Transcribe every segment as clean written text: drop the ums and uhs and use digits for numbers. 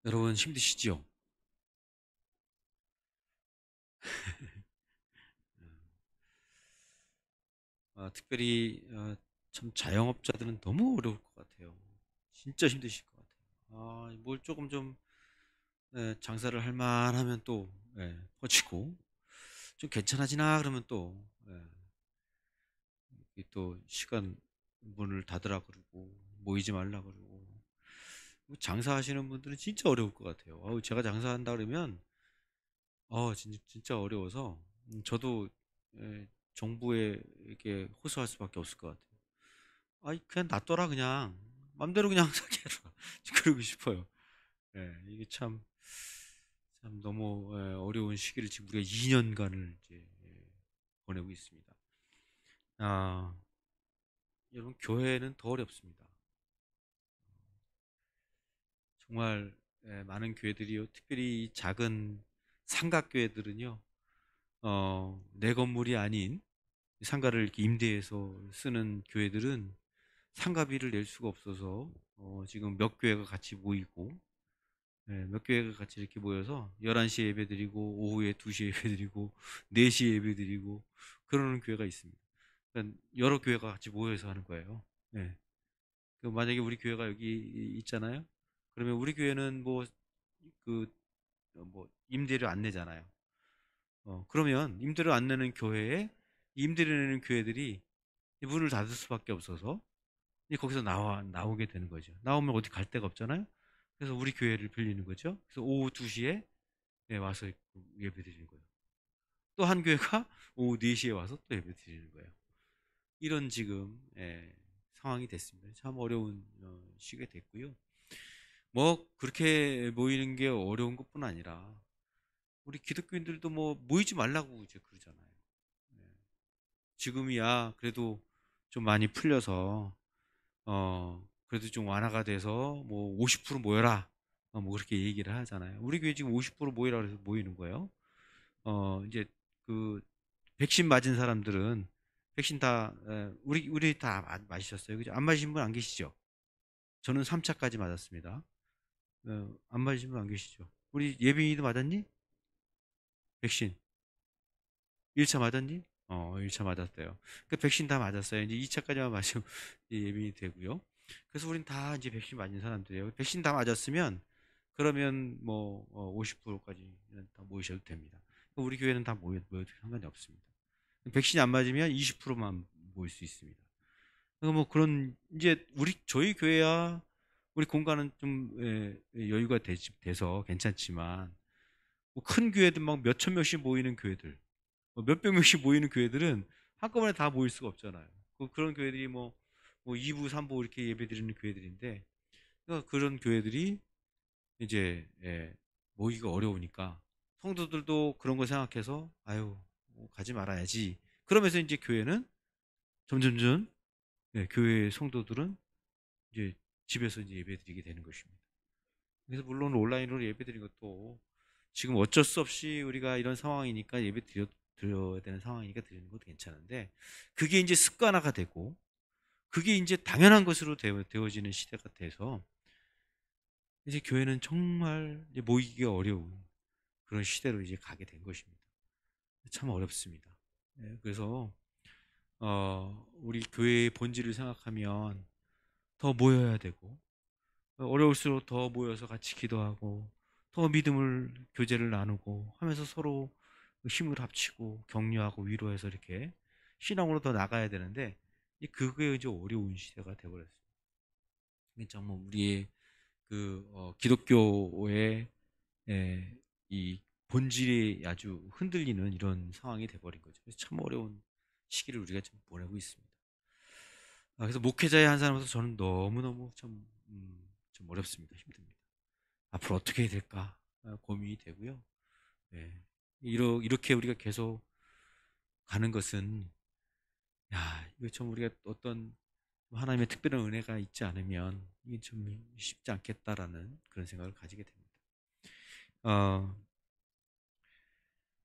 여러분 힘드시죠? 특별히 참 자영업자들은 너무 어려울 것 같아요. 진짜 힘드실 것 같아요. 뭘 조금 좀 장사를 할 만하면 또 퍼지고 좀 괜찮아지나 그러면 또 또 시간 문을 닫으라 그러고 모이지 말라 그러고 뭐 장사하시는 분들은 진짜 어려울 것 같아요. 제가 장사한다 그러면 진짜 어려워서 저도 정부에 이렇게 호소할 수밖에 없을 것 같아요. 아이 그냥 놔둬라 그냥. 맘대로 그냥 사게 해라. 그러고 싶어요. 이게 참 너무 어려운 시기를 지금 우리가 2 년간을 이제 보내고 있습니다. 아 여러분 교회는 더 어렵습니다. 정말 많은 교회들이요. 특별히 이 작은 상가 교회들은요. 내 건물이 아닌 상가를 이렇게 임대해서 쓰는 교회들은 상가비를 낼 수가 없어서 지금 몇 교회가 같이 모이고 몇 교회가 같이 이렇게 모여서 11시에 예배드리고 오후에 2시에 예배드리고 4시에 예배드리고 그러는 교회가 있습니다. 그러니까 여러 교회가 같이 모여서 하는 거예요. 예. 만약에 우리 교회가 여기 있잖아요. 그러면 우리 교회는 그 임대료 안 내잖아요. 그러면 임대료 안 내는 교회에 임대료 내는 교회들이 문을 닫을 수밖에 없어서 이제 거기서 나오게 되는 거죠. 나오면 어디 갈 데가 없잖아요. 그래서 우리 교회를 빌리는 거죠. 그래서 오후 2시에 와서 예배 드리는 거예요. 또 한 교회가 오후 4시에 와서 또 예배 드리는 거예요. 이런 지금 상황이 됐습니다. 참 어려운 시기가 됐고요. 뭐 그렇게 모이는 게 어려운 것뿐 아니라 우리 기독교인들도 뭐 모이지 말라고 이제 그러잖아요. 예. 지금이야 그래도 좀 많이 풀려서 그래도 좀 완화가 돼서 뭐 50% 모여라. 뭐 그렇게 얘기를 하잖아요. 우리 교회 지금 50% 모이라 그래서 모이는 거예요. 이제 그 백신 맞은 사람들은 백신 다 우리 다 맞으셨어요. 그죠? 안 맞으신 분 안 계시죠? 저는 3차까지 맞았습니다. 안 맞으신 분 안 계시죠? 우리 예빈이도 맞았니? 백신. 1차 맞았니? 1차 맞았대요. 그 백신 다 맞았어요. 이제 2차까지만 맞으면 이제 예민이 되고요. 그래서 우린 다 이제 백신 맞은 사람들이에요. 백신 다 맞았으면 그러면 뭐 50%까지 다 모이셔도 됩니다. 우리 교회는 다 모여도 상관이 없습니다. 백신이 안 맞으면 20%만 모일 수 있습니다. 그뭐 그런 이제 우리 저희 교회야 우리 공간은 좀 여유가 돼서 괜찮지만 뭐 큰 교회들 막 몇천 명씩 모이는 교회들 몇백 명씩 모이는 교회들은 한꺼번에 다 모일 수가 없잖아요. 그런 교회들이 뭐 2부, 3부 이렇게 예배드리는 교회들인데, 그러니까 그런 교회들이 이제, 모이기가 어려우니까, 성도들도 그런 거 생각해서, 아유, 뭐 가지 말아야지. 그러면서 이제 교회는 점점점, 교회 성도들은 이제 집에서 이제 예배드리게 되는 것입니다. 그래서 물론 온라인으로 예배드리는 것도 지금 어쩔 수 없이 우리가 이런 상황이니까 드려야 되는 상황이니까 드리는 것도 괜찮은데 그게 이제 습관화가 되고 그게 이제 당연한 것으로 되어지는 시대가 돼서 이제 교회는 정말 이제 모이기가 어려운 그런 시대로 이제 가게 된 것입니다. 참 어렵습니다. 그래서 우리 교회의 본질을 생각하면 더 모여야 되고 어려울수록 더 모여서 같이 기도하고 더 믿음을 교제를 나누고 하면서 서로 힘을 합치고 격려하고 위로해서 이렇게 신앙으로 더 나가야 되는데 그게 이제 어려운 시대가 되어버렸습니다. 정말 우리의 기독교의 이 본질이 아주 흔들리는 이런 상황이 돼버린 거죠. 그래서 참 어려운 시기를 우리가 지금 보내고 있습니다. 그래서 목회자의 한 사람으로서 저는 너무너무 좀 어렵습니다. 힘듭니다. 앞으로 어떻게 해야 될까 고민이 되고요. 예. 이렇게 우리가 계속 가는 것은 이거 좀 우리가 어떤 하나님의 특별한 은혜가 있지 않으면 이게 좀 쉽지 않겠다라는 그런 생각을 가지게 됩니다. 어,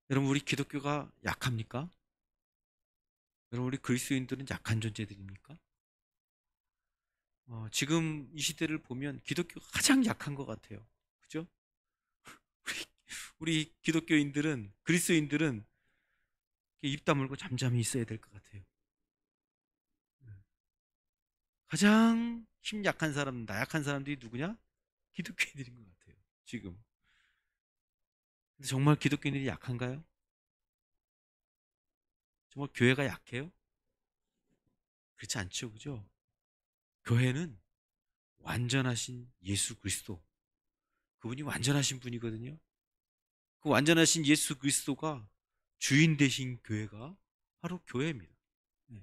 여러분 우리 기독교가 약합니까? 여러분 우리 그리스도인들은 약한 존재들입니까? 지금 이 시대를 보면 기독교가 가장 약한 것 같아요. 그죠? 우리 기독교인들은, 그리스도인들은 입 다물고 잠잠히 있어야 될 것 같아요. 가장 힘 약한 사람, 나약한 사람들이 누구냐? 기독교인들인 것 같아요, 지금. 근데 정말 기독교인들이 약한가요? 정말 교회가 약해요? 그렇지 않죠, 그죠? 교회는 완전하신 예수 그리스도, 그분이 완전하신 분이거든요. 그 완전하신 예수 그리스도가 주인 되신 교회가 바로 교회입니다. 네.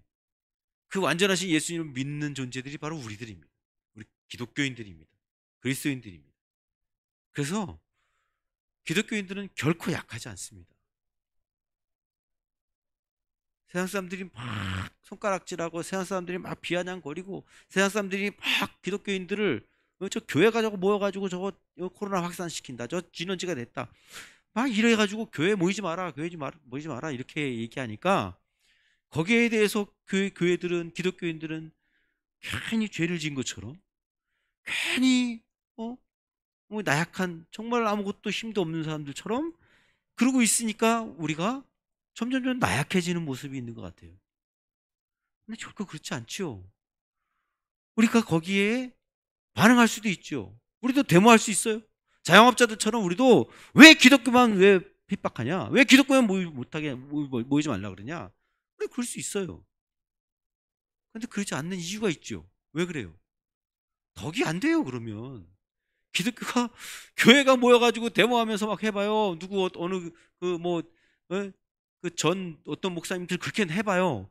그 완전하신 예수님을 믿는 존재들이 바로 우리들입니다. 우리 기독교인들입니다. 그리스도인들입니다. 그래서 기독교인들은 결코 약하지 않습니다. 세상 사람들이 막 손가락질하고, 세상 사람들이 막 비아냥거리고, 세상 사람들이 막 기독교인들을 저 교회 가자고 모여가지고 저거 코로나 확산시킨다, 저 진원지가 됐다, 막 이래가지고 교회 모이지 마라, 모이지 마라 이렇게 얘기하니까, 거기에 대해서 교회들은, 기독교인들은 괜히 죄를 지은 것처럼, 괜히 뭐 나약한, 정말 아무것도 힘도 없는 사람들처럼 그러고 있으니까 우리가 점점 나약해지는 모습이 있는 것 같아요. 근데 결코 그렇지 않죠. 우리가 거기에 반응할 수도 있죠. 우리도 데모할 수 있어요. 자영업자들처럼 우리도 왜 기독교만 왜 핍박하냐? 왜 기독교만 모이지 말라 그러냐? 우리 그럴 수 있어요. 근데 그러지 않는 이유가 있죠. 왜 그래요? 덕이 안 돼요, 그러면. 기독교가 교회가 모여가지고 데모하면서 막 해봐요. 누구 어느 그뭐 그 전 어떤 목사님들 그렇게 해봐요.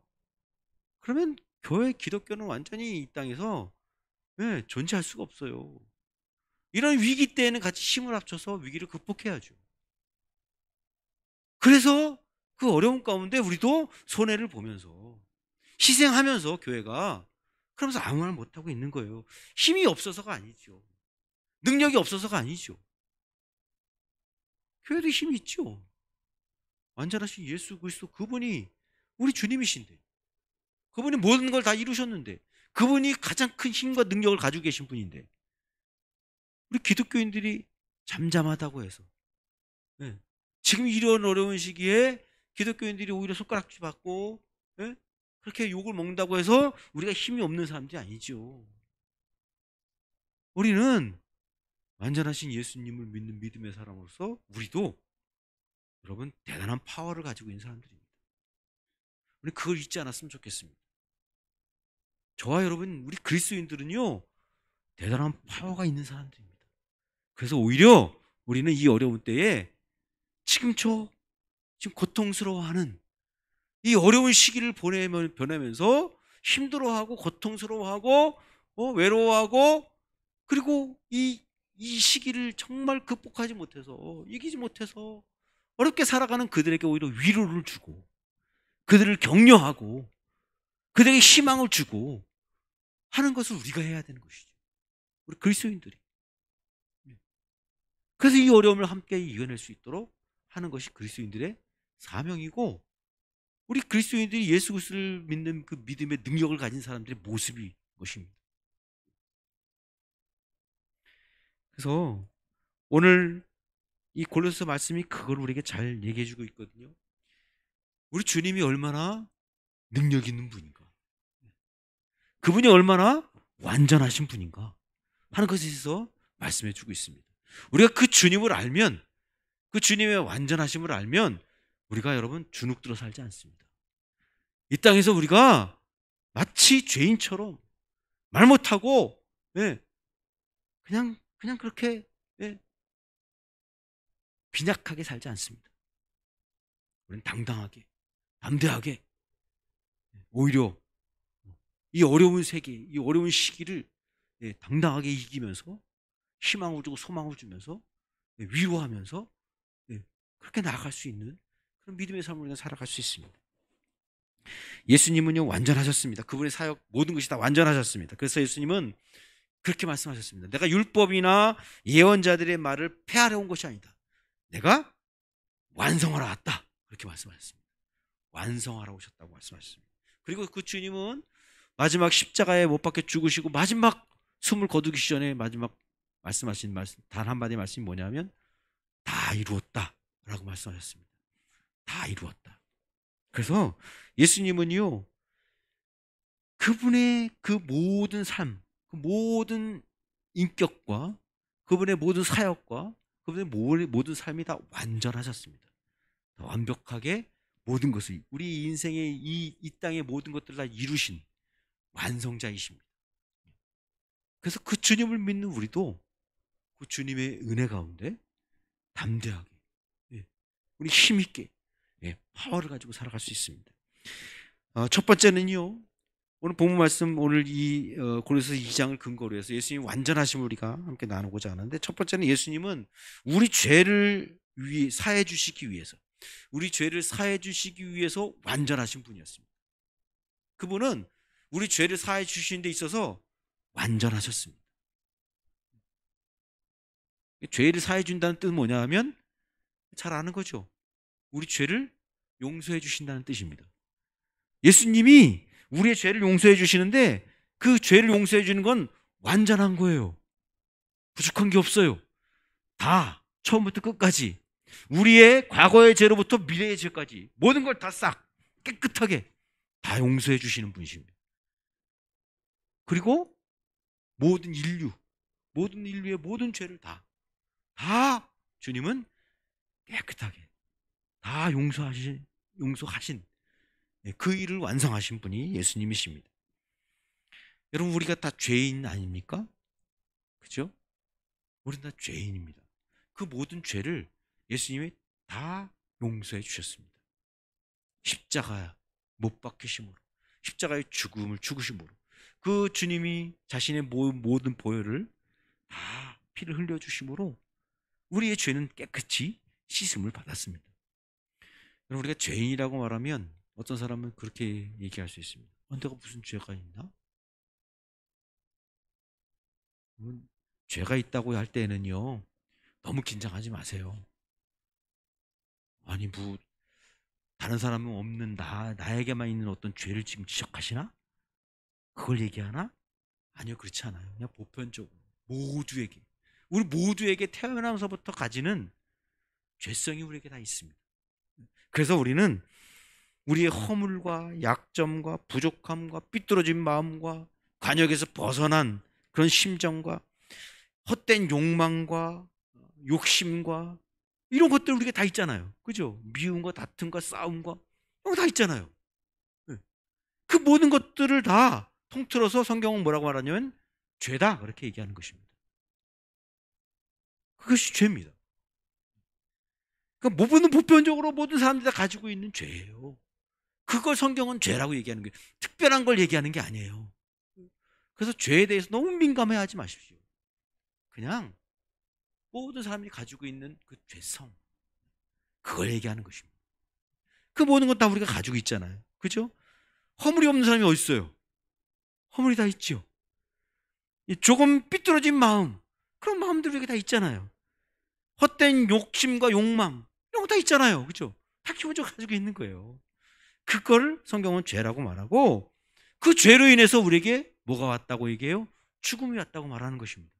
그러면 교회 기독교는 완전히 이 땅에서 존재할 수가 없어요. 이런 위기 때에는 같이 힘을 합쳐서 위기를 극복해야죠. 그래서 그 어려운 가운데 우리도 손해를 보면서 희생하면서 교회가, 그러면서 아무 말 못하고 있는 거예요. 힘이 없어서가 아니죠. 능력이 없어서가 아니죠. 교회도 힘이 있죠. 완전하신 예수 그리스도, 그분이 우리 주님이신데, 그분이 모든 걸 다 이루셨는데, 그분이 가장 큰 힘과 능력을 가지고 계신 분인데, 우리 기독교인들이 잠잠하다고 해서, 예, 지금 이런 어려운 시기에 기독교인들이 오히려 손가락질 받고, 예, 그렇게 욕을 먹는다고 해서 우리가 힘이 없는 사람들이 아니죠. 우리는 완전하신 예수님을 믿는 믿음의 사람으로서 우리도, 여러분, 대단한 파워를 가지고 있는 사람들입니다. 우리 그걸 잊지 않았으면 좋겠습니다. 저와 여러분, 우리 그리스도인들은요, 대단한 파워가 있는 사람들입니다. 그래서 오히려 우리는 이 어려운 때에 지금 고통스러워하는 이 어려운 시기를 보내면서 힘들어하고 고통스러워하고 외로워하고, 그리고 이 시기를 정말 극복하지 못해서, 이기지 못해서 어렵게 살아가는 그들에게 오히려 위로를 주고, 그들을 격려하고, 그들에게 희망을 주고 하는 것을 우리가 해야 되는 것이죠. 우리 그리스도인들이. 그래서 이 어려움을 함께 이겨낼 수 있도록 하는 것이 그리스도인들의 사명이고, 우리 그리스도인들이 예수 그리스도를 믿는 그 믿음의 능력을 가진 사람들의 모습이 것입니다. 그래서 오늘 이 골로새 말씀이 그걸 우리에게 잘 얘기해 주고 있거든요. 우리 주님이 얼마나 능력 있는 분인가, 그분이 얼마나 완전하신 분인가 하는 것에 대해서 말씀해 주고 있습니다. 우리가 그 주님을 알면, 그 주님의 완전하심을 알면, 우리가 여러분 주눅들어 살지 않습니다. 이 땅에서 우리가 마치 죄인처럼 말 못하고, 그냥 그렇게 빈약하게 살지 않습니다. 우리는 당당하게, 담대하게, 오히려 이 어려운 세계, 이 어려운 시기를 당당하게 이기면서 희망을 주고 소망을 주면서 위로하면서 그렇게 나아갈 수 있는 그런 믿음의 삶을 우리가 살아갈 수 있습니다. 예수님은요, 완전하셨습니다. 그분의 사역 모든 것이 다 완전하셨습니다. 그래서 예수님은 그렇게 말씀하셨습니다. 내가 율법이나 예언자들의 말을 폐하려 온 것이 아니다. 내가 완성하러 왔다. 그렇게 말씀하셨습니다. 완성하러 오셨다고 말씀하셨습니다. 그리고 그 주님은 마지막 십자가에 못 박혀 죽으시고 마지막 숨을 거두기 전에 마지막 말씀하신 말씀 단 한마디 말씀이 뭐냐면 다 이루었다라고 말씀하셨습니다. 다 이루었다. 그래서 예수님은요, 그분의 그 모든 삶, 그 모든 인격과 그분의 모든 사역과 그분의 모든 삶이 다 완전하셨습니다. 다 완벽하게 모든 것을, 우리 인생의 이 땅의 모든 것들을 다 이루신 완성자이십니다. 그래서 그 주님을 믿는 우리도 그 주님의 은혜 가운데 담대하게, 예, 우리 힘있게, 예, 파워를 가지고 살아갈 수 있습니다. 첫 번째는요, 오늘 본문 말씀, 오늘 이 고린도서 2장을 근거로 해서 예수님 완전하심을 우리가 함께 나누고자 하는데, 첫 번째는 예수님은 우리 죄를 사해 주시기 위해서, 우리 죄를 사해 주시기 위해서 완전하신 분이었습니다. 그분은 우리 죄를 사해 주시는 데 있어서 완전하셨습니다. 죄를 사해 준다는 뜻은 뭐냐 하면 잘 아는 거죠. 우리 죄를 용서해 주신다는 뜻입니다. 예수님이 우리의 죄를 용서해 주시는데 그 죄를 용서해 주는 건 완전한 거예요. 부족한 게 없어요. 다 처음부터 끝까지, 우리의 과거의 죄로부터 미래의 죄까지 모든 걸 다 싹 깨끗하게 다 용서해 주시는 분이십니다. 그리고 모든 인류의 모든 죄를 다 주님은 깨끗하게 다 용서하신 그 일을 완성하신 분이 예수님이십니다. 여러분, 우리가 다 죄인 아닙니까? 그죠? 우리는 다 죄인입니다. 그 모든 죄를 예수님이 다 용서해 주셨습니다. 십자가 못 박히심으로, 십자가의 죽음을 죽으심으로 그 주님이 자신의 모든 보혈을 다 피를 흘려주심으로 우리의 죄는 깨끗이 씻음을 받았습니다. 여러분, 우리가 죄인이라고 말하면 어떤 사람은 그렇게 얘기할 수 있습니다. 내가 무슨 죄가 있나? 죄가 있다고 할 때는요, 너무 긴장하지 마세요. 아니, 다른 사람은 없는 나에게만 있는 어떤 죄를 지금 지적하시나? 그걸 얘기하나? 아니요, 그렇지 않아요. 그냥 보편적으로 모두에게, 우리 모두에게 태어나면서부터 가지는 죄성이 우리에게 다 있습니다. 그래서 우리는 우리의 허물과 약점과 부족함과 삐뚤어진 마음과 관역에서 벗어난 그런 심정과 헛된 욕망과 욕심과 이런 것들 우리가 다 있잖아요. 그죠? 미움과 다툼과 싸움과 이런 거 다 있잖아요. 그 모든 것들을 다 통틀어서 성경은 뭐라고 말하냐면 죄다, 그렇게 얘기하는 것입니다. 그것이 죄입니다. 그러니까 모든 보편적으로 모든 사람들이 다 가지고 있는 죄예요. 그걸 성경은 죄라고 얘기하는 거예요. 특별한 걸 얘기하는 게 아니에요. 그래서 죄에 대해서 너무 민감해하지 마십시오. 그냥 모든 사람들이 가지고 있는 그 죄성, 그걸 얘기하는 것입니다. 그 모든 것 다 우리가 가지고 있잖아요. 그죠? 허물이 없는 사람이 어디 있어요? 허물이 다 있죠. 조금 삐뚤어진 마음, 그런 마음들이 우리가 다 있잖아요. 헛된 욕심과 욕망, 이런 거 다 있잖아요. 그죠? 다 기본적으로 가지고 있는 거예요. 그걸 성경은 죄라고 말하고, 그 죄로 인해서 우리에게 뭐가 왔다고 얘기해요? 죽음이 왔다고 말하는 것입니다.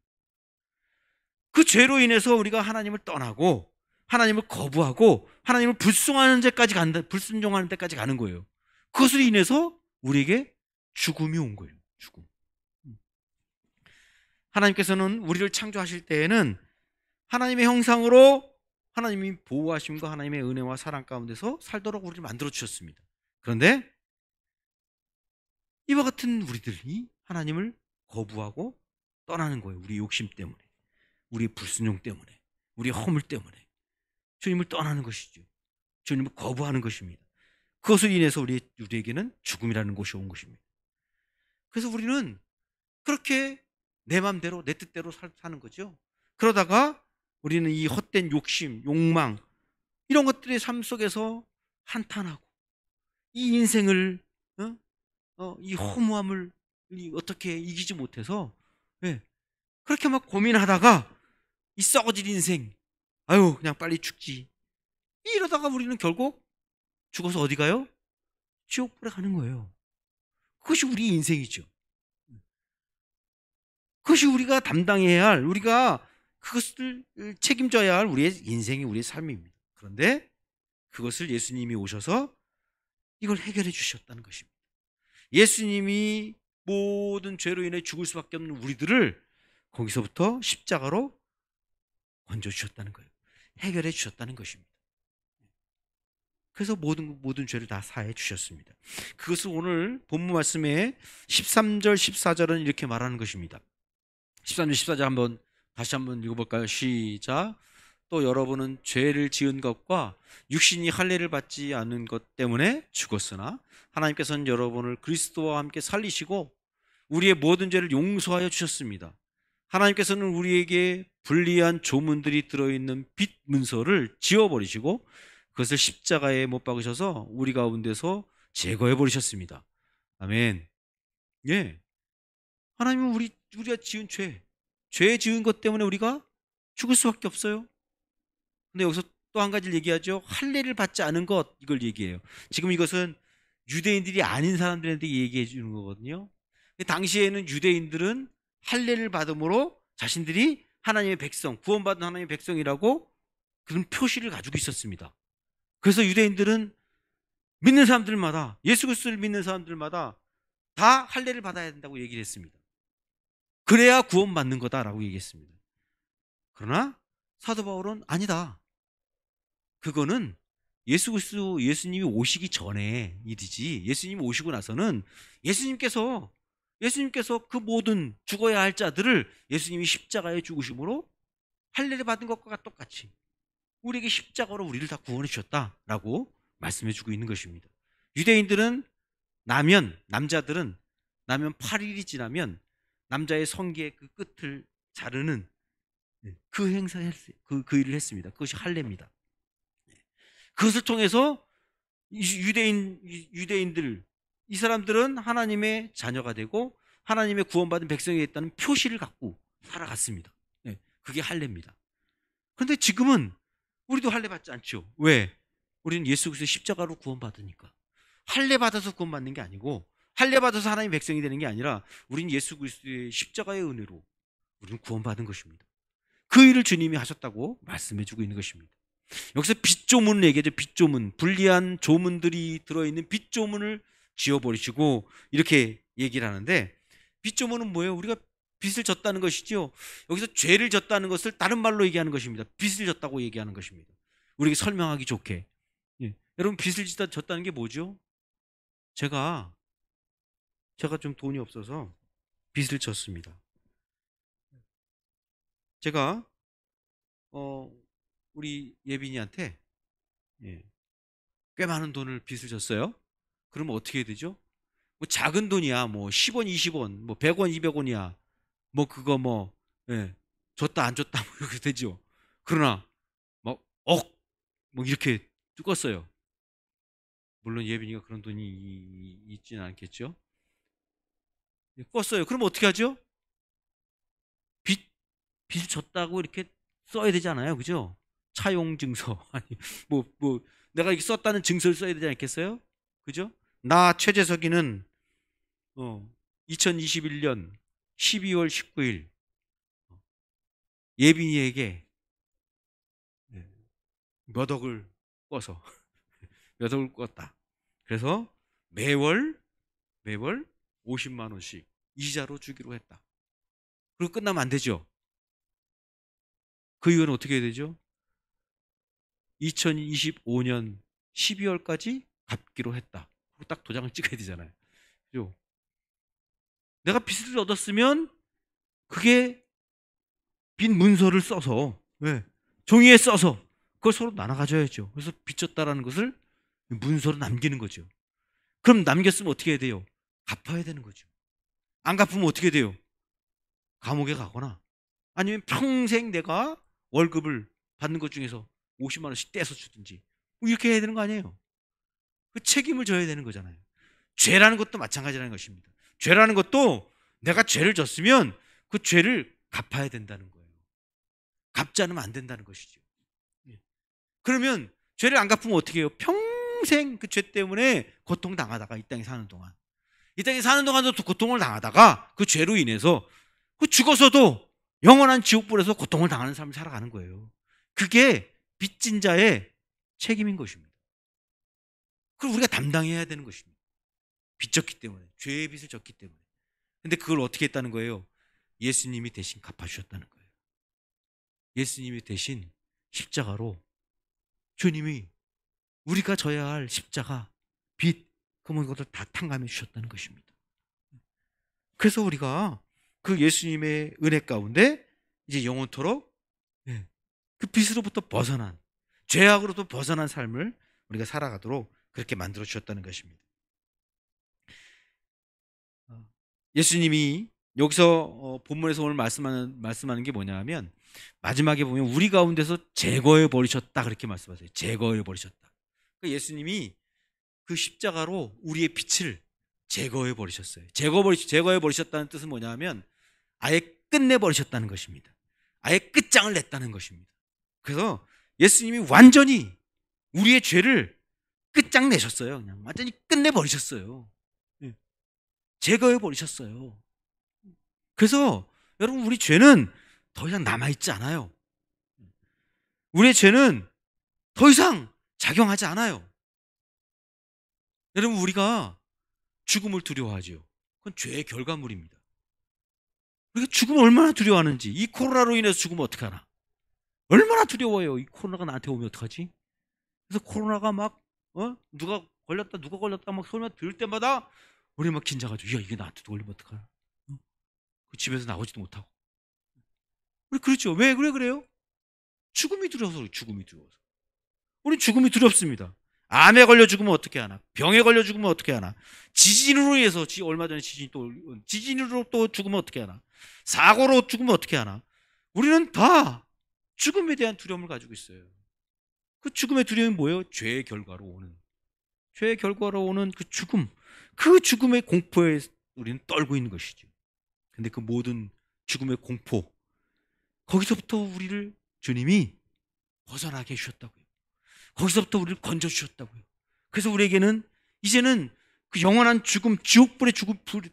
그 죄로 인해서 우리가 하나님을 떠나고 하나님을 거부하고 하나님을 불순종하는 데까지 가는 거예요. 그것으로 인해서 우리에게 죽음이 온 거예요. 죽음. 하나님께서는 우리를 창조하실 때에는 하나님의 형상으로 하나님이 보호하심과 하나님의 은혜와 사랑 가운데서 살도록 우리를 만들어 주셨습니다. 그런데 이와 같은 우리들이 하나님을 거부하고 떠나는 거예요. 우리 욕심 때문에, 우리의 불순종 때문에, 우리의 허물 때문에 주님을 떠나는 것이죠. 주님을 거부하는 것입니다. 그것으로 인해서 우리에게는 죽음이라는 것이 온 것입니다. 그래서 우리는 그렇게 내 맘대로 내 뜻대로 사는 거죠. 그러다가 우리는 이 헛된 욕심, 욕망, 이런 것들의 삶 속에서 한탄하고 이 인생을 이 허무함을 어떻게 이기지 못해서, 예, 그렇게 막 고민하다가 이 썩어질 인생, 아유 그냥 빨리 죽지, 이러다가 우리는 결국 죽어서 어디 가요? 지옥불에 가는 거예요. 그것이 우리 인생이죠. 그것이 우리가 담당해야 할, 우리가 그것을 책임져야 할 우리의 인생이, 우리의 삶입니다. 그런데 그것을 예수님이 오셔서 이걸 해결해 주셨다는 것입니다. 예수님이 모든 죄로 인해 죽을 수밖에 없는 우리들을 거기서부터 십자가로 건져주셨다는 거예요. 해결해 주셨다는 것입니다. 그래서 모든 죄를 다 사해 주셨습니다. 그것을 오늘 본문 말씀에 13절 14절은 이렇게 말하는 것입니다. 13절 14절 다시 한번 읽어볼까요? 시작. 또 여러분은 죄를 지은 것과 육신이 할례를 받지 않은 것 때문에 죽었으나 하나님께서는 여러분을 그리스도와 함께 살리시고 우리의 모든 죄를 용서하여 주셨습니다. 하나님께서는 우리에게 불리한 조문들이 들어있는 빛 문서를 지워버리시고 그것을 십자가에 못 박으셔서 우리 가운데서 제거해 버리셨습니다. 아멘. 예. 하나님은 우리가 지은 죄 지은 것 때문에 우리가 죽을 수밖에 없어요. 근데 여기서 또 한 가지를 얘기하죠. 할례를 받지 않은 것, 이걸 얘기해요. 지금 이것은 유대인들이 아닌 사람들한테 얘기해 주는 거거든요. 당시에는 유대인들은 할례를 받음으로 자신들이 하나님의 백성, 구원받은 하나님의 백성이라고 그런 표시를 가지고 있었습니다. 그래서 유대인들은 믿는 사람들마다, 예수 그리스도를 믿는 사람들마다 다 할례를 받아야 된다고 얘기를 했습니다. 그래야 구원받는 거다라고 얘기했습니다. 그러나 사도 바울은 아니다. 그거는 예수님이 오시기 전에 일이지, 예수님이 오시고 나서는 예수님께서 그 모든 죽어야 할 자들을 예수님이 십자가에 죽으심으로 할례를 받은 것과 똑같이 우리에게 십자가로 우리를 다 구원해 주셨다라고 말씀해 주고 있는 것입니다. 유대인들은 남자들은 나면 8일이 지나면 남자의 성기의 그 끝을 자르는 그 행사를 그 일을 했습니다. 그것이 할례입니다. 그것을 통해서 유대인들, 이 사람들은 하나님의 자녀가 되고 하나님의 구원받은 백성이 됐다는 표시를 갖고 살아갔습니다. 그게 할례입니다. 그런데 지금은 우리도 할례 받지 않죠. 왜? 우리는 예수 그리스도의 십자가로 구원받으니까. 할례 받아서 구원받는 게 아니고, 할례 받아서 하나님의 백성이 되는 게 아니라 우리는 예수 그리스도의 십자가의 은혜로 우리는 구원받은 것입니다. 그 일을 주님이 하셨다고 말씀해 주고 있는 것입니다. 여기서 빚조문을 얘기하죠. 빚조문, 불리한 조문들이 들어있는 빚조문을 지워버리시고 이렇게 얘기를 하는데, 빚조문은 뭐예요? 우리가 빚을 졌다는 것이죠. 여기서 죄를 졌다는 것을 다른 말로 얘기하는 것입니다. 빚을 졌다고 얘기하는 것입니다. 우리에게 설명하기 좋게. 여러분, 빚을 졌다는 게 뭐죠? 제가 좀 돈이 없어서 빚을 졌습니다. 제가 우리 예빈이한테 꽤 많은 돈을 빚을 졌어요. 그러면 어떻게 해야 되죠? 뭐 작은 돈이야, 뭐 10원, 20원, 뭐 100원, 200원이야. 뭐 그거 줬다 안 줬다 뭐 이렇게 되죠. 그러나 뭐 이렇게 tus어요. 물론 예빈이가 그런 돈이 있지는 않겠죠. 껐어요. 그럼 어떻게 하죠? 빚을 졌다고 이렇게 써야 되잖아요, 그죠? 차용 증서 아니 내가 이렇게 썼다는 증서를 써야 되지 않겠어요? 그죠? 나 최재석이는 2021년 12월 19일 예빈이에게 몇 억을 꿔서 몇 억을 꿨다. 그래서 매월 50만 원씩 이자로 주기로 했다. 그리고 끝나면 안 되죠. 그 이유는 어떻게 해야 되죠? 2025년 12월까지 갚기로 했다. 그리고 딱 도장을 찍어야 되잖아요. 그죠? 내가 빚을 얻었으면 그게 빚 문서를 써서 종이에 써서 그걸 서로 나눠 가져야죠. 그래서 빚졌다라는 것을 문서로 남기는 거죠. 그럼 남겼으면 어떻게 해야 돼요? 갚아야 되는 거죠. 안 갚으면 어떻게 돼요? 감옥에 가거나 아니면 평생 내가 월급을 받는 것 중에서 50만 원씩 떼서 주든지 이렇게 해야 되는 거 아니에요? 그 책임을 져야 되는 거잖아요. 죄라는 것도 마찬가지라는 것입니다. 죄라는 것도 내가 죄를 졌으면 그 죄를 갚아야 된다는 거예요. 갚지 않으면 안 된다는 것이죠. 그러면 죄를 안 갚으면 어떻게 해요? 평생 그 죄 때문에 고통당하다가 이 땅에 사는 동안도 고통을 당하다가 그 죄로 인해서 그 죽어서도 영원한 지옥불에서 고통을 당하는 삶을 살아가는 거예요. 그게 빚진 자의 책임인 것입니다. 그걸 우리가 담당해야 되는 것입니다. 빚 졌기 때문에, 죄의 빚을 졌기 때문에. 근데 그걸 어떻게 했다는 거예요? 예수님이 대신 갚아주셨다는 거예요. 예수님이 대신 십자가로 주님이 우리가 져야 할 십자가, 빚, 그 모든 것을 다 탕감해 주셨다는 것입니다. 그래서 우리가 그 예수님의 은혜 가운데 이제 영원토록 그 빚으로부터 벗어난, 죄악으로부터 벗어난 삶을 우리가 살아가도록 그렇게 만들어 주셨다는 것입니다. 예수님이 여기서 본문에서 오늘 말씀하는 게 뭐냐 하면, 마지막에 보면 우리 가운데서 제거해 버리셨다 그렇게 말씀하세요. 제거해 버리셨다. 그러니까 예수님이 그 십자가로 우리의 빛을 제거해 버리셨어요. 제거해 버리셨다는 뜻은 뭐냐 하면 아예 끝내 버리셨다는 것입니다. 아예 끝장을 냈다는 것입니다. 그래서 예수님이 완전히 우리의 죄를 끝장내셨어요. 그냥 완전히 끝내 버리셨어요. 제거해 버리셨어요. 그래서 여러분, 우리 죄는 더 이상 남아있지 않아요. 우리의 죄는 더 이상 작용하지 않아요. 여러분, 우리가 죽음을 두려워하죠. 그건 죄의 결과물입니다. 우리가 죽음을 얼마나 두려워하는지, 이 코로나로 인해서 죽으면 어떡하나, 얼마나 두려워요. 이 코로나가 나한테 오면 어떡하지? 그래서 코로나가 막 누가 걸렸다 막 소리가 들을 때마다 우리 막 긴장하죠. 야, 이게 나한테 걸리면 어떡하나, 그 집에서 나오지도 못하고. 우리 그렇죠. 왜 그래요? 죽음이 두려워서. 우리 죽음이 두렵습니다. 암에 걸려 죽으면 어떻게 하나, 병에 걸려 죽으면 어떻게 하나, 지진으로 인해서, 얼마 전에 지진으로 또 죽으면 어떻게 하나, 사고로 죽으면 어떻게 하나. 우리는 다 죽음에 대한 두려움을 가지고 있어요. 그 죽음의 두려움이 뭐예요? 죄의 결과로 오는 그 죽음, 그 죽음의 공포에 우리는 떨고 있는 것이죠. 근데 그 모든 죽음의 공포, 거기서부터 우리를 주님이 벗어나게 해주셨다고요. 거기서부터 우리를 건져주셨다고요. 그래서 우리에게는 이제는 그 영원한 죽음, 지옥불에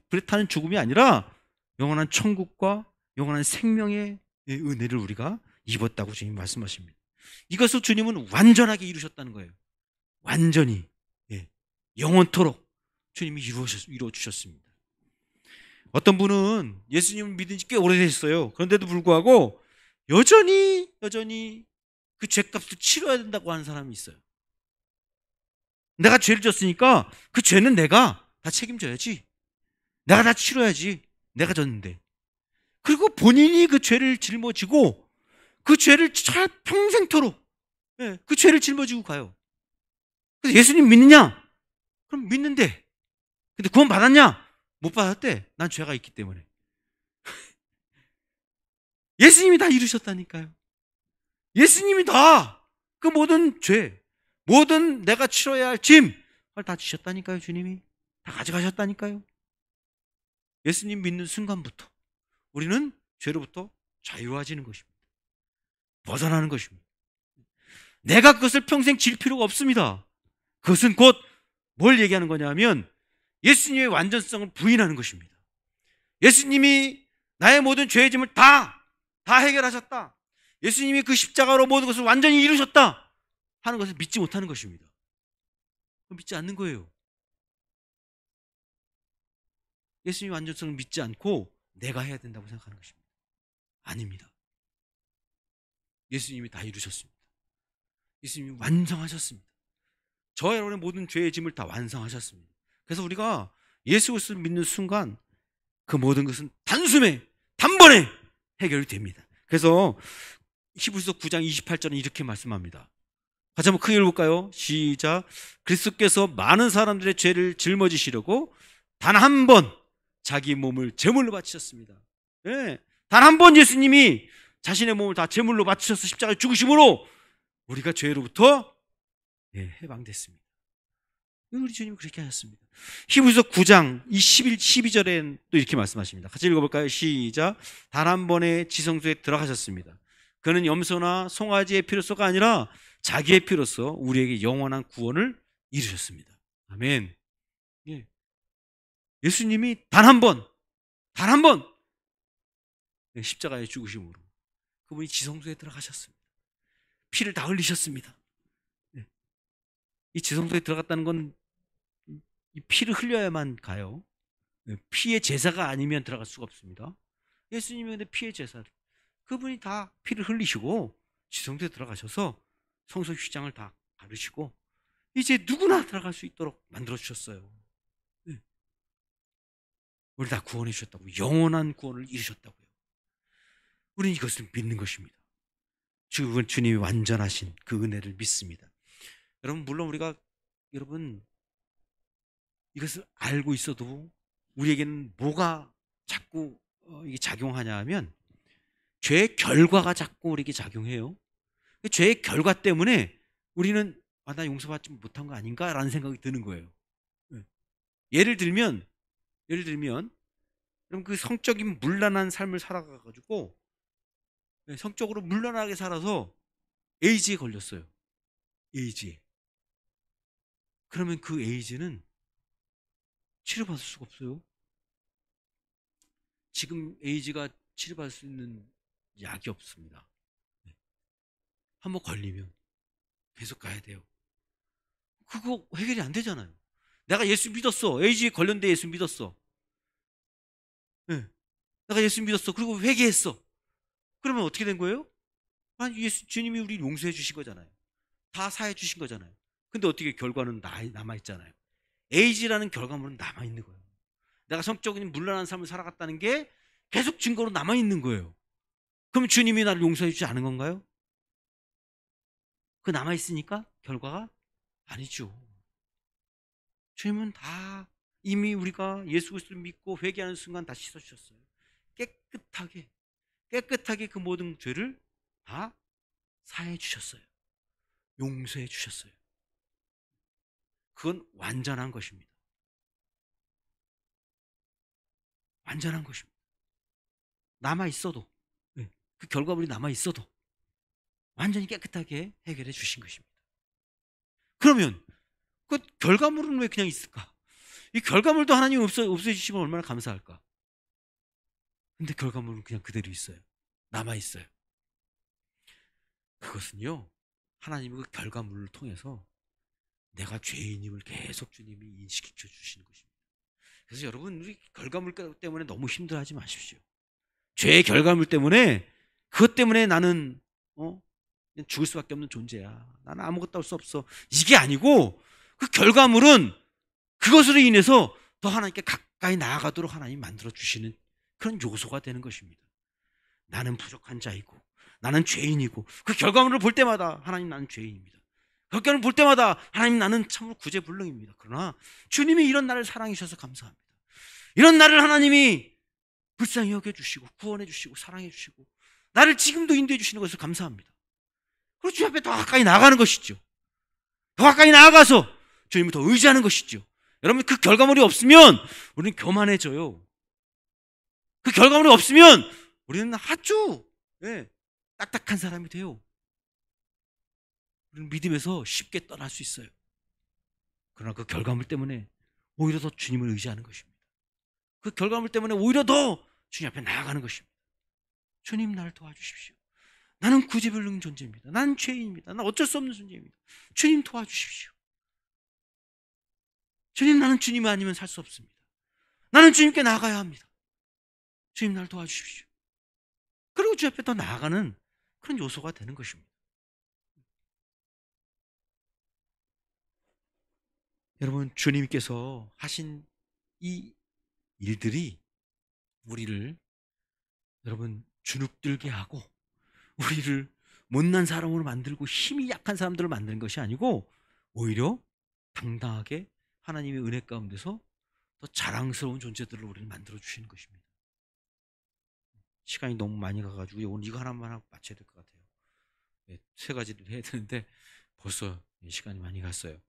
불에 타는 죽음이 아니라 영원한 천국과 영원한 생명의 은혜를 우리가 입었다고 주님이 말씀하십니다. 이것을 주님은 완전하게 이루셨다는 거예요. 완전히, 영원토록 주님이 이루어 주셨습니다. 어떤 분은 예수님을 믿은 지 꽤 오래되셨어요. 그런데도 불구하고 여전히 그 죄값을 치러야 된다고 하는 사람이 있어요. 내가 죄를 졌으니까 그 죄는 내가 다 책임져야지, 내가 다 치러야지, 내가 졌는데. 그리고 본인이 그 죄를 짊어지고 그 죄를 평생토록 그 죄를 짊어지고 가요. 그래서 예수님 믿느냐? 그럼 믿는데. 근데 구원 받았냐? 못 받았대. 난 죄가 있기 때문에. 예수님이 다 이루셨다니까요. 예수님이 다 그 모든 죄, 모든 내가 치러야 할 짐, 그걸 다 지셨다니까요. 주님이 다 가져가셨다니까요. 예수님 믿는 순간부터 우리는 죄로부터 자유해지는 것입니다. 벗어나는 것입니다. 내가 그것을 평생 질 필요가 없습니다. 그것은 곧 뭘 얘기하는 거냐면 예수님의 완전성을 부인하는 것입니다. 예수님이 나의 모든 죄의 짐을 다 해결하셨다, 예수님이 그 십자가로 모든 것을 완전히 이루셨다 하는 것을 믿지 못하는 것입니다. 믿지 않는 거예요. 예수님의 완전성을 믿지 않고 내가 해야 된다고 생각하는 것입니다. 아닙니다. 예수님이 다 이루셨습니다. 예수님이 완성하셨습니다. 저와 여러분의 모든 죄의 짐을 다 완성하셨습니다. 그래서 우리가 예수 그리스도를 믿는 순간 그 모든 것은 단번에 해결이 됩니다. 그래서 히브리서 9장 28절은 이렇게 말씀합니다. 같이 한번 크게 읽어볼까요? 시작. 그리스도께서 많은 사람들의 죄를 짊어지시려고 단 한 번 자기 몸을 제물로 바치셨습니다. 단 한 번 예수님이 자신의 몸을 다 제물로 바치셔서 십자가에 죽으심으로 우리가 죄로부터 해방됐습니다. 우리 주님이 그렇게 하셨습니다. 히브리서 9장 12절에 또 이렇게 말씀하십니다. 같이 읽어볼까요? 시작. 단 한 번의 지성소에 들어가셨습니다. 그는 염소나 송아지의 피로서가 아니라 자기의 피로서 우리에게 영원한 구원을 이루셨습니다. 아멘. 예수님이 단 한 번 십자가의 죽으심으로 그분이 지성소에 들어가셨습니다. 피를 다 흘리셨습니다. 네. 이 지성소에 들어갔다는 건 이 피를 흘려야만 가요. 네. 피의 제사가 아니면 들어갈 수가 없습니다. 예수님이 근데 피의 제사를 그분이 다 피를 흘리시고 지성소에 들어가셔서 성소 휘장을 다 가르시고 이제 누구나 들어갈 수 있도록 만들어 주셨어요. 네. 우리 다 구원해 주셨다고, 영원한 구원을 이루셨다고요. 우리는 이것을 믿는 것입니다. 주님이 완전하신 그 은혜를 믿습니다. 여러분, 물론 우리가 여러분 이것을 알고 있어도 우리에게는 뭐가 자꾸 이게 작용하냐 하면 죄의 결과가 자꾸 우리에게 작용해요. 죄의 결과 때문에 우리는 나 용서받지 못한 거 아닌가라는 생각이 드는 거예요. 예를 들면 그럼 그 성적인 문란한 삶을 살아가지고 성적으로 문란하게 살아서 에이즈에 걸렸어요. 에이즈에. 그러면 그 에이즈는 치료받을 수가 없어요. 지금 에이즈가 치료받을 수 있는 약이 없습니다. 한번 걸리면 계속 가야 돼요. 그거 해결이 안 되잖아요. 내가 예수 믿었어. 에이즈에 걸렸는데 예수 믿었어. 네. 내가 예수 믿었어. 그리고 회개했어. 그러면 어떻게 된 거예요? 주님이 우리 용서해 주신 거잖아요. 다 사해 주신 거잖아요. 근데 어떻게 결과는 남아있잖아요. 에이즈라는 결과물은 남아있는 거예요. 내가 성적인 문란한 삶을 살아갔다는 게 계속 증거로 남아있는 거예요. 그럼 주님이 나를 용서해 주지 않은 건가요? 그 남아있으니까 결과가 아니죠. 주님은 다 이미 우리가 예수 그리스도를 믿고 회개하는 순간 다 씻어주셨어요. 깨끗하게 그 모든 죄를 다 사해 주셨어요. 용서해 주셨어요. 그건 완전한 것입니다. 완전한 것입니다. 남아있어도, 그 결과물이 남아있어도 완전히 깨끗하게 해결해 주신 것입니다. 그러면 그 결과물은 왜 그냥 있을까? 이 결과물도 하나님이 없애주시면 얼마나 감사할까? 근데 결과물은 그냥 그대로 있어요. 남아있어요. 그것은요, 하나님의 그 결과물을 통해서 내가 죄인임을 계속 주님이 인식시켜 주시는 것입니다. 그래서 여러분, 우리 결과물 때문에 너무 힘들어하지 마십시오. 죄의 결과물 때문에, 그것 때문에 나는 죽을 수밖에 없는 존재야, 나는 아무것도 할 수 없어, 이게 아니고 그 결과물은 그것으로 인해서 더 하나님께 가까이 나아가도록 하나님이 만들어 주시는 그런 요소가 되는 것입니다. 나는 부족한 자이고 나는 죄인이고, 그 결과물을 볼 때마다 하나님 나는 죄인입니다. 그 결과물을 볼 때마다 하나님 나는 참으로 구제불능입니다. 그러나 주님이 이런 나를 사랑해 주셔서 감사합니다. 이런 나를 하나님이 불쌍히 여겨주시고 구원해 주시고 사랑해 주시고 나를 지금도 인도해 주시는 것을 감사합니다. 그리고 주 앞에 더 가까이 나아가는 것이죠. 더 가까이 나아가서 주님을 더 의지하는 것이죠. 여러분, 그 결과물이 없으면 우리는 교만해져요. 그 결과물이 없으면 우리는 아주 딱딱한 사람이 돼요. 우리는 믿음에서 쉽게 떠날 수 있어요. 그러나 그 결과물 때문에 오히려 더 주님을 의지하는 것입니다. 그 결과물 때문에 오히려 더 주님 앞에 나아가는 것입니다. 주님, 나를 도와주십시오. 나는 구제불능 존재입니다. 나는 죄인입니다. 나는 어쩔 수 없는 존재입니다. 주님 도와주십시오. 주님, 나는 주님 아니면 살 수 없습니다. 나는 주님께 나아가야 합니다. 주님, 나를 도와주십시오. 그리고 주 앞에 더 나아가는 그런 요소가 되는 것입니다. 여러분, 주님께서 하신 이 일들이 우리를 여러분 주눅들게 하고 우리를 못난 사람으로 만들고 힘이 약한 사람들을 만드는 것이 아니고 오히려 당당하게 하나님의 은혜 가운데서 더 자랑스러운 존재들을 우리를 만들어 주시는 것입니다. 시간이 너무 많이 가가지고 오늘 이거 하나만 하고 마쳐야 될 것 같아요. 세 가지를 해야 되는데 벌써 시간이 많이 갔어요.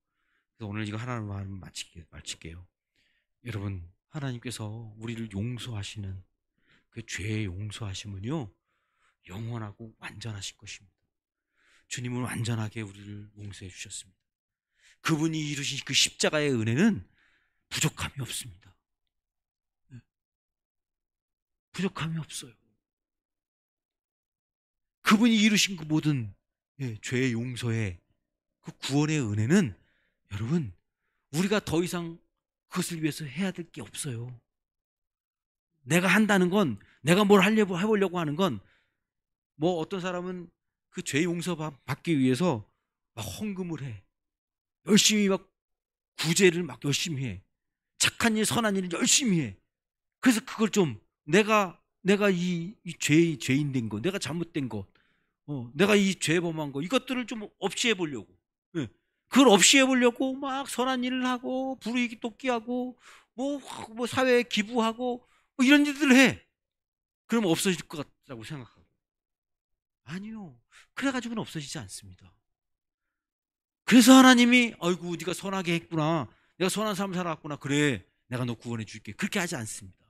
그래서 오늘 이거 하나만 마칠게요. 여러분, 하나님께서 우리를 용서하시는 그 죄의 용서하심은요, 영원하고 완전하신 것입니다. 주님은 완전하게 우리를 용서해 주셨습니다. 그분이 이루신 그 십자가의 은혜는 부족함이 없습니다. 부족함이 없어요. 그분이 이루신 그 모든 죄의 용서의 그 구원의 은혜는 여러분 우리가 더 이상 그것을 위해서 해야 될 게 없어요. 내가 한다는 건 내가 뭘 하려고 해보려고 하는 건 뭐 어떤 사람은 그 죄 용서 받기 위해서 막 헌금을 해. 열심히 막 구제를 막 열심히 해. 착한 일, 선한 일을 열심히 해. 그래서 그걸 좀 내가 이 죄인 된 거, 내가 잘못된 거, 내가 이 죄 범한 거 이것들을 좀 없이 해보려고. 예. 그걸 없이 해보려고 막 선한 일을 하고 불이익 돕기하고 뭐 사회에 기부하고 뭐 이런 일들을 해. 그러면 없어질 것 같다고 생각하고. 아니요. 그래가지고는 없어지지 않습니다. 그래서 하나님이 아이고 네가 선하게 했구나. 내가 선한 삶 살아왔구나. 그래 내가 너 구원해 줄게. 그렇게 하지 않습니다.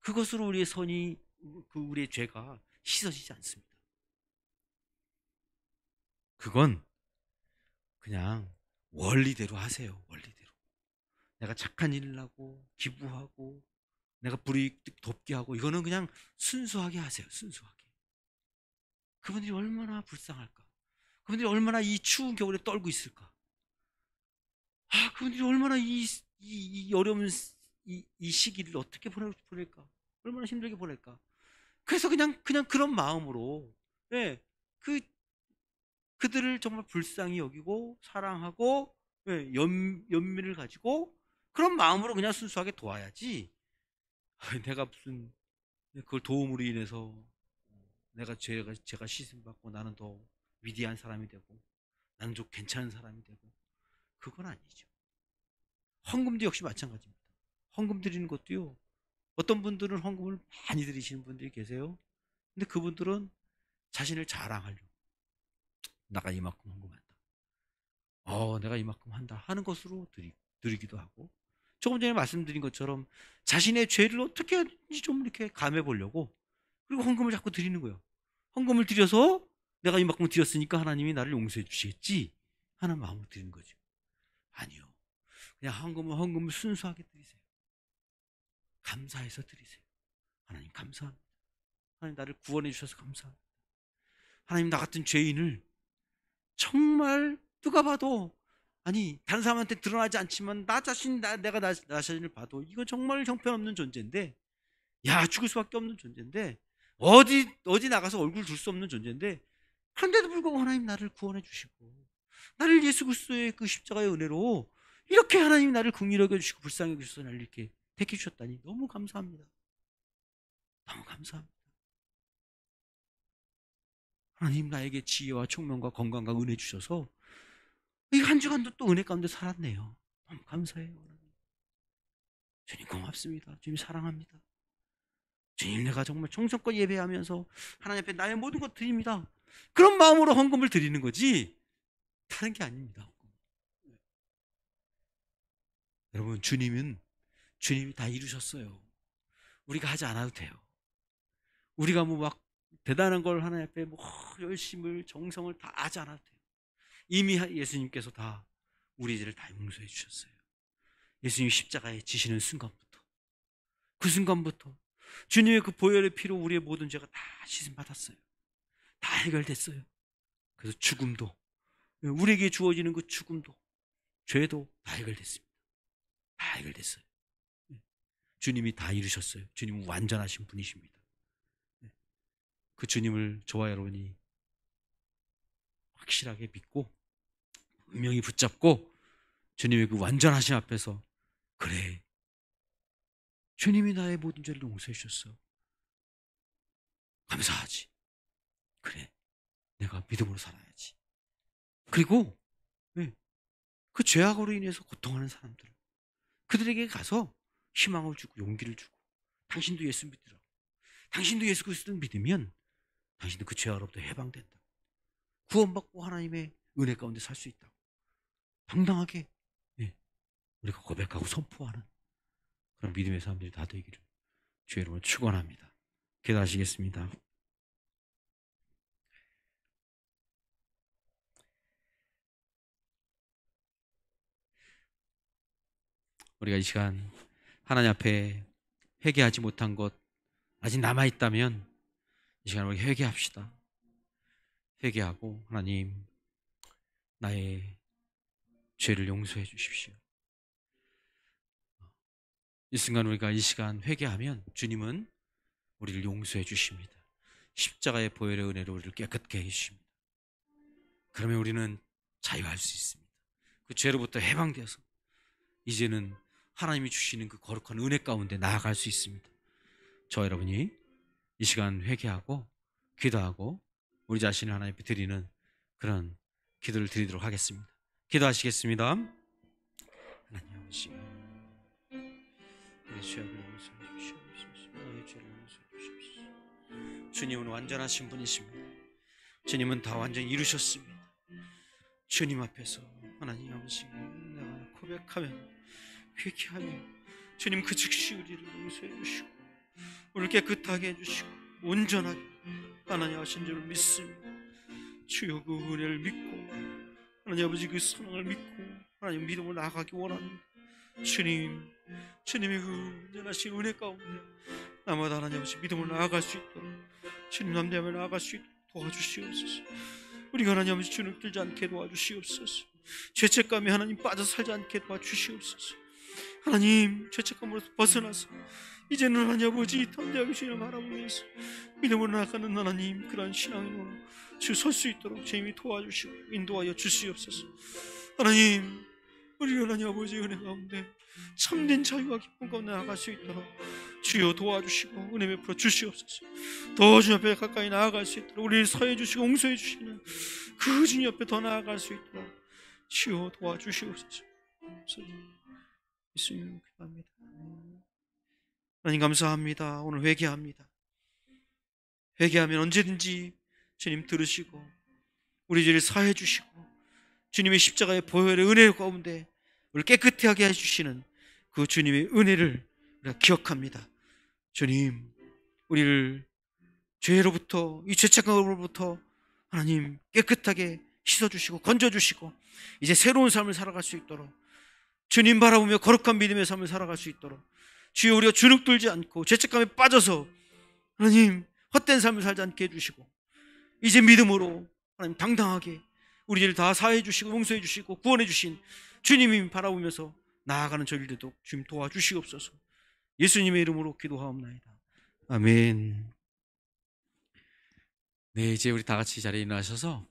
그것으로 우리의 선이 우리의 죄가 씻어지지 않습니다. 그건 그냥 원리대로 하세요. 원리대로. 내가 착한 일을 하고 기부하고 내가 불이익 돕게 하고 이거는 그냥 순수하게 하세요. 순수하게. 그분들이 얼마나 불쌍할까. 그분들이 얼마나 이 추운 겨울에 떨고 있을까. 그분들이 얼마나 이 어려운 이 시기를 어떻게 보낼까. 얼마나 힘들게 보낼까. 그래서 그냥 그런 마음으로 그 그들을 정말 불쌍히 여기고 사랑하고 연민을 가지고 그런 마음으로 그냥 순수하게 도와야지. 내가 무슨 그걸 도움으로 인해서 제가 시선받고 나는 더 위대한 사람이 되고 나는 좀 괜찮은 사람이 되고 그건 아니죠. 헌금도 역시 마찬가지입니다. 헌금 드리는 것도요. 어떤 분들은 헌금을 많이 드리시는 분들이 계세요. 근데 그분들은 자신을 자랑하려고 내가 이만큼 헌금한다. 내가 이만큼 한다 하는 것으로 드리기도 하고 조금 전에 말씀드린 것처럼 자신의 죄를 어떻게 하는지 좀 이렇게 감해 보려고 그리고 헌금을 자꾸 드리는 거예요. 헌금을 드려서 내가 이만큼 드렸으니까 하나님이 나를 용서해 주시겠지 하는 마음으로 드리는 거죠. 아니요. 그냥 헌금을 순수하게 드리세요. 감사해서 드리세요. 하나님 감사합니다. 하나님 나를 구원해 주셔서 감사합니다. 하나님 나 같은 죄인을 정말 누가 봐도 아니 다른 사람한테 드러나지 않지만 나 자신 내가 나 자신을 봐도 이거 정말 형편없는 존재인데 죽을 수밖에 없는 존재인데 어디 나가서 얼굴 둘 수 없는 존재인데 그런데도 불구하고 하나님 나를 구원해 주시고 나를 예수 그리스도의 그 십자가의 은혜로 이렇게 하나님 나를 긍휼히 여겨주시고 불쌍히 여겨주셔서 나를 이렇게 택해 주셨다니 너무 감사합니다. 너무 감사합니다. 하나님 나에게 지혜와 총명과 건강과 은혜 주셔서 이 한 주간도 또 은혜 가운데 살았네요. 너무 감사해요. 주님 고맙습니다. 주님 사랑합니다. 주님 내가 정말 정성껏 예배하면서 하나님 앞에 나의 모든 것 드립니다. 그런 마음으로 헌금을 드리는 거지 다른 게 아닙니다. 여러분 주님이 다 이루셨어요. 우리가 하지 않아도 돼요. 우리가 뭐 막 대단한 걸 하나님 앞에 뭐 열심을 정성을 다 하지 않아도 돼요. 이미 예수님께서 다 우리 죄를 다 용서해 주셨어요. 예수님 십자가에 지시는 순간부터 그 순간부터 주님의 그 보혈의 피로 우리의 모든 죄가 다 씻음 받았어요. 다 해결됐어요. 그래서 죽음도 우리에게 주어지는 그 죽음도 죄도 다 해결됐습니다. 다 해결됐어요. 주님이 다 이루셨어요. 주님은 완전하신 분이십니다. 그 주님을 저와 여러분이 확실하게 믿고 분명히 붙잡고 주님의 그 완전하심 앞에서 그래 주님이 나의 모든 죄를 용서해 주셨어. 감사하지. 그래 내가 믿음으로 살아야지. 그리고 그 죄악으로 인해서 고통하는 사람들 그들에게 가서 희망을 주고 용기를 주고 당신도 예수 믿으라. 당신도 예수 그리스도를 믿으면 당신도 그 죄악으로부터 해방된다. 구원받고 하나님의 은혜 가운데 살 수 있다고 당당하게 우리가 고백하고 선포하는 그런 믿음의 사람들이 다 되기를 주의 이름으로 축원합니다. 기도하시겠습니다. 우리가 이 시간 하나님 앞에 회개하지 못한 것 아직 남아있다면 이 시간 우리 회개합시다. 회개하고 하나님 나의 죄를 용서해 주십시오. 이 순간 우리가 이 시간 회개하면 주님은 우리를 용서해 주십니다. 십자가의 보혈의 은혜로 우리를 깨끗게 해주십니다. 그러면 우리는 자유할 수 있습니다. 그 죄로부터 해방되어서 이제는 하나님이 주시는 그 거룩한 은혜 가운데 나아갈 수 있습니다. 저 여러분이 이 시간 회개하고 기도하고 우리 자신을 하나님 앞에 드리는 그런 기도를 드리도록 하겠습니다. 기도하시겠습니다. 하나님 아버지, 우리 죄악을 용서해 주시옵소서. 나의 죄를 용서해 주십시오. 주님은 완전하신 분이십니다. 주님은 다 완전히 이루셨습니다. 주님 앞에서 하나님 아버지, 내가 고백하며 회개하며 주님 그 즉시 우리를 용서해 주시고 우리를 깨끗하게 해주시고 온전하게 하나님 하신 줄을 믿습니다. 주여 그 은혜를 믿고 하나님 아버지 그 사랑을 믿고 하나님 믿음을 나아가기 원합니다. 주님의 그 온전하신 은혜 가운데 나마다 하나님 아버지 믿음을 나아갈 수 있도록 주님 남대하며 나아갈 수 있도록 도와주시옵소서. 우리가 하나님 아버지 주눅 들지 않게 도와주시옵소서. 죄책감에 하나님 빠져 살지 않게 도와주시옵소서. 하나님 죄책감으로서 벗어나서 이제는 하나님 아버지 담대하게 주님을 바라보면서 믿음으로 나아가는 하나님 그러한 신앙으로 주 설 수 있도록 주님이 도와주시고 인도하여 주시옵소서. 하나님 우리는 하나님 아버지 은혜 가운데 참된 자유와 기쁨 가운데 나아갈 수 있도록 주여 도와주시고 은혜 베풀어 주시옵소서. 더 주님 앞에 가까이 나아갈 수 있도록 우리를 서해 주시고 용서해 주시는 그 주님 앞에 더 나아갈 수 있도록 주여 도와주시옵소서. 예수님 기도합니다. 하나님 감사합니다. 오늘 회개합니다. 회개하면 언제든지 주님 들으시고 우리 죄를 사해 주시고 주님의 십자가의 보혈의 은혜 가운데 우리를 깨끗하게 하게 해주시는 그 주님의 은혜를 우리가 기억합니다. 주님 우리를 죄로부터 이 죄책감으로부터 하나님 깨끗하게 씻어주시고 건져주시고 이제 새로운 삶을 살아갈 수 있도록 주님 바라보며 거룩한 믿음의 삶을 살아갈 수 있도록 주여 우리가 주눅들지 않고 죄책감에 빠져서 하나님 헛된 삶을 살지 않게 해주시고 이제 믿음으로 하나님 당당하게 우리 죄를 다 사해 주시고 용서해 주시고 구원해 주신 주님이 바라보면서 나아가는 저희들도 주님 도와주시옵소서. 예수님의 이름으로 기도하옵나이다. 아멘. 네, 이제 우리 다 같이 자리에 일어나셔서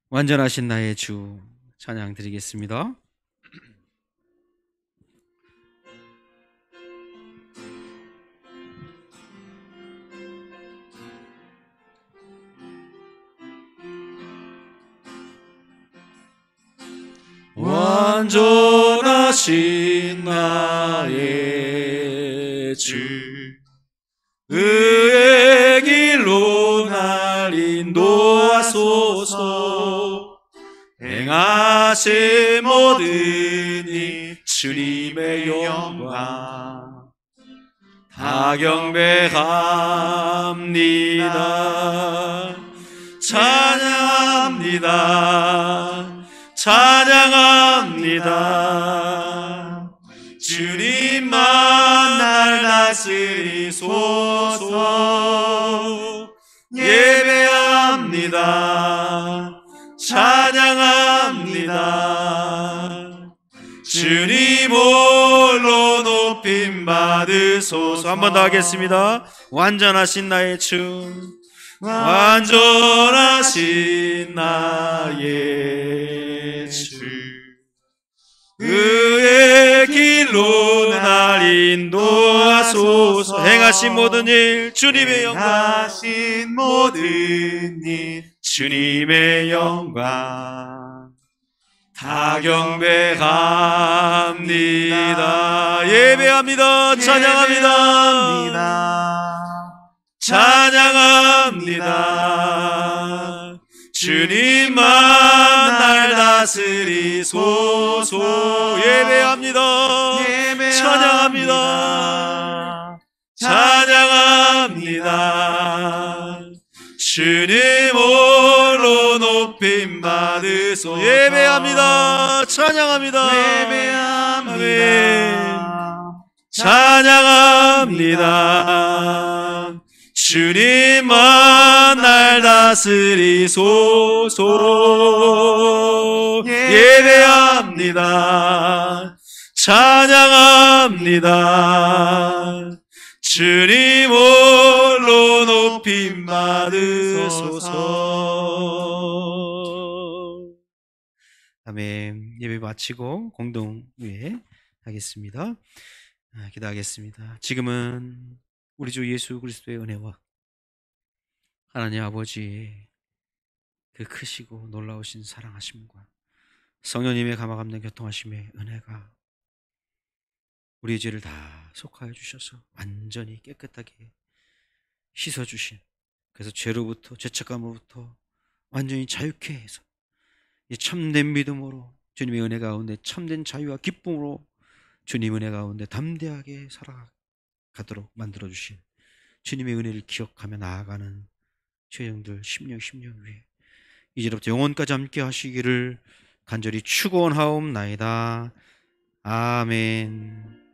완전하신 나의 주 찬양 드리겠습니다. 완전하신 나의 주 의의 길로 날 인도하소서. 행하신 모든 일 주님의 영광 다 경배합니다. 찬양합니다. 찬양합니다. 주님만 날 다스리소서. 예배합니다. 찬양합니다. 주님 홀로 높임 받으소서. 한 번 더 하겠습니다. 완전하신 나의 주 완전하신 나의 주 의의 길로 날 인도하소서. 행하신 모든 일 주님의 영광 행하신 모든 일 주님의 영광 다 경배합니다. 예배합니다. 찬양합니다. 찬양합니다. 주님만 날 다스리소서. 예배합니다. 찬양합니다. 찬양합니다. 주님 홀로 높임 받으소서. 예배합니다. 찬양합니다. 예배합니다. 찬양합니다. 주님만 날 다스리소서. 예배합니다. 찬양합니다. 주님 홀로 높임 받으소서. 아멘. 예배 마치고 공동회에 하겠습니다. 기도하겠습니다. 지금은 우리 주 예수 그리스도의 은혜와 하나님 아버지의 그 크시고 놀라우신 사랑하심과 성령님의 감화감동 교통하심의 은혜가 우리의 죄를 다 속하여 주셔서 완전히 깨끗하게 씻어주신, 그래서 죄로부터, 죄책감으로부터 완전히 자유케 해서 이 참된 믿음으로 주님의 은혜 가운데 참된 자유와 기쁨으로 주님 은혜 가운데 담대하게 살아가도록 만들어주신 주님의 은혜를 기억하며 나아가는 죄영들 10년 위에 이제부터 영원까지 함께 하시기를 간절히 축원하옵나이다. 아멘.